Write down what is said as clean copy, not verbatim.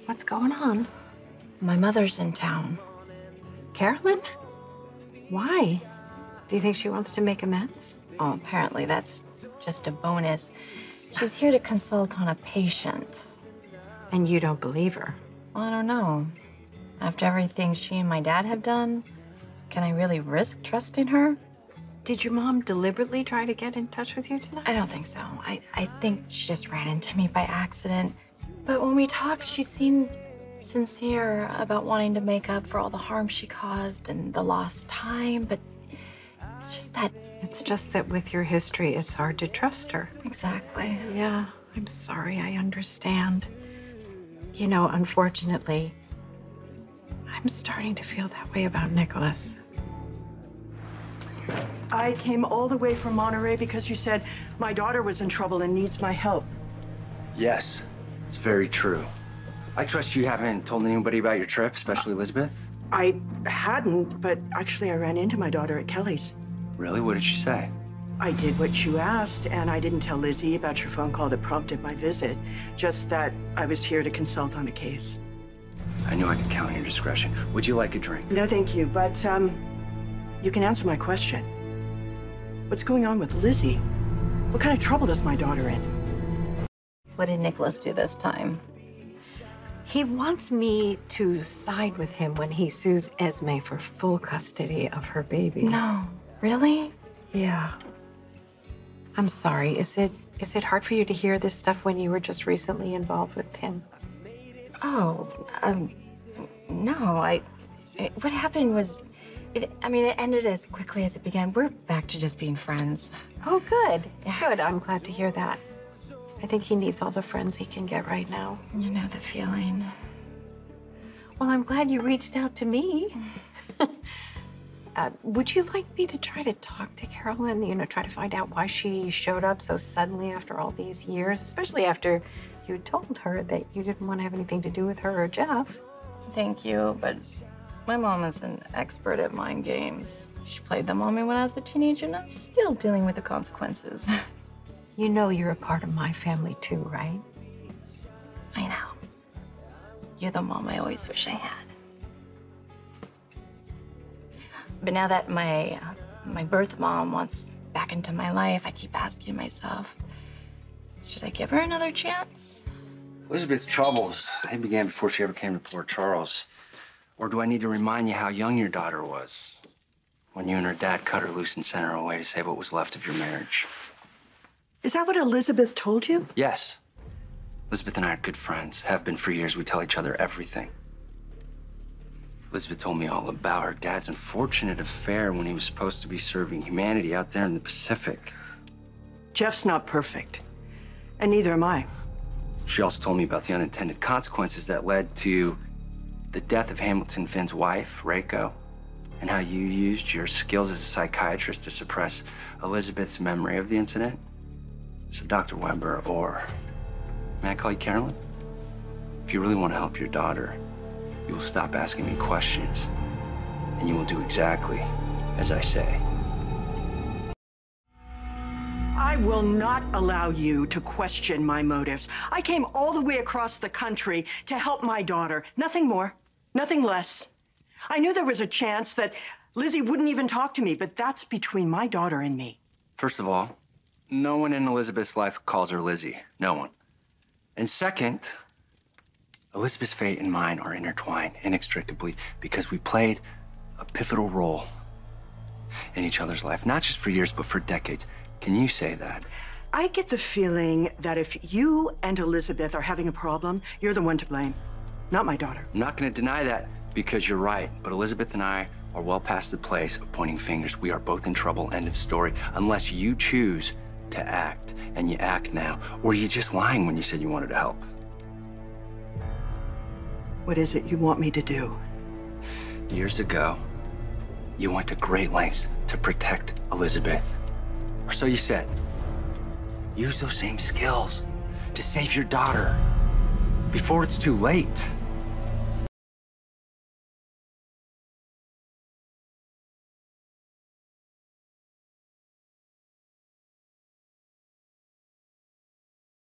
What's going on? My mother's in town. Carolyn? Why? Do you think she wants to make amends? Oh, apparently that's just a bonus. She's here to consult on a patient. And you don't believe her? Well, I don't know. After everything she and my dad have done, can I really risk trusting her? Did your mom deliberately try to get in touch with you tonight? I don't think so. I think she just ran into me by accident. But when we talked, she seemed sincere about wanting to make up for all the harm she caused and the lost time, but it's just that... It's just that with your history, it's hard to trust her. Exactly. Yeah, I'm sorry, I understand. You know, unfortunately, I'm starting to feel that way about Nikolas. I came all the way from Monterey because you said my daughter was in trouble and needs my help. Yes, it's very true. I trust you haven't told anybody about your trip, especially Elizabeth? I hadn't, but actually I ran into my daughter at Kelly's. Really? What did she say? I did what you asked, and I didn't tell Lizzie about your phone call that prompted my visit, just that I was here to consult on a case. I knew I could count on your discretion. Would you like a drink? No, thank you, but you can answer my question. What's going on with Lizzie? What kind of trouble is my daughter in? What did Nikolas do this time? He wants me to side with him when he sues Esme for full custody of her baby. No. Really? Yeah. I'm sorry. Is it hard for you to hear this stuff when you were just recently involved with him? Oh, no. What happened was, it ended as quickly as it began. We're back to just being friends. Oh, good. Good. I'm glad to hear that. I think he needs all the friends he can get right now. You know the feeling. Well, I'm glad you reached out to me. Would you like me to try to talk to Carolyn? You know, try to find out why she showed up so suddenly after all these years, especially after you told her that you didn't want to have anything to do with her or Jeff. Thank you, but my mom is an expert at mind games. She played them on me when I was a teenager, and I'm still dealing with the consequences. You know you're a part of my family too, right? I know. You're the mom I always wish I had. But now that my birth mom wants back into my life, I keep asking myself, should I give her another chance? Elizabeth's troubles, they began before she ever came to Port Charles. Or do I need to remind you how young your daughter was when you and her dad cut her loose and sent her away to save what was left of your marriage? Is that what Elizabeth told you? Yes. Elizabeth and I are good friends, have been for years. We tell each other everything. Elizabeth told me all about her dad's unfortunate affair when he was supposed to be serving humanity out there in the Pacific. Jeff's not perfect, and neither am I. She also told me about the unintended consequences that led to the death of Hamilton Finn's wife, Reiko, and how you used your skills as a psychiatrist to suppress Elizabeth's memory of the incident. So, Dr. Weber, or may I call you Carolyn? If you really want to help your daughter, you will stop asking me questions, and you will do exactly as I say. I will not allow you to question my motives. I came all the way across the country to help my daughter. Nothing more, nothing less. I knew there was a chance that Lizzie wouldn't even talk to me, but that's between my daughter and me. First of all, no one in Elizabeth's life calls her Lizzie. No one. And second, Elizabeth's fate and mine are intertwined inextricably because we played a pivotal role in each other's life, not just for years, but for decades. Can you say that? I get the feeling that if you and Elizabeth are having a problem, you're the one to blame, not my daughter. I'm not going to deny that because you're right, but Elizabeth and I are well past the place of pointing fingers. We are both in trouble, end of story, unless you choose to act, and you act now, or you're just lying when you said you wanted to help. What is it you want me to do? Years ago, you went to great lengths to protect Elizabeth. Or so you said. Use those same skills to save your daughter before it's too late.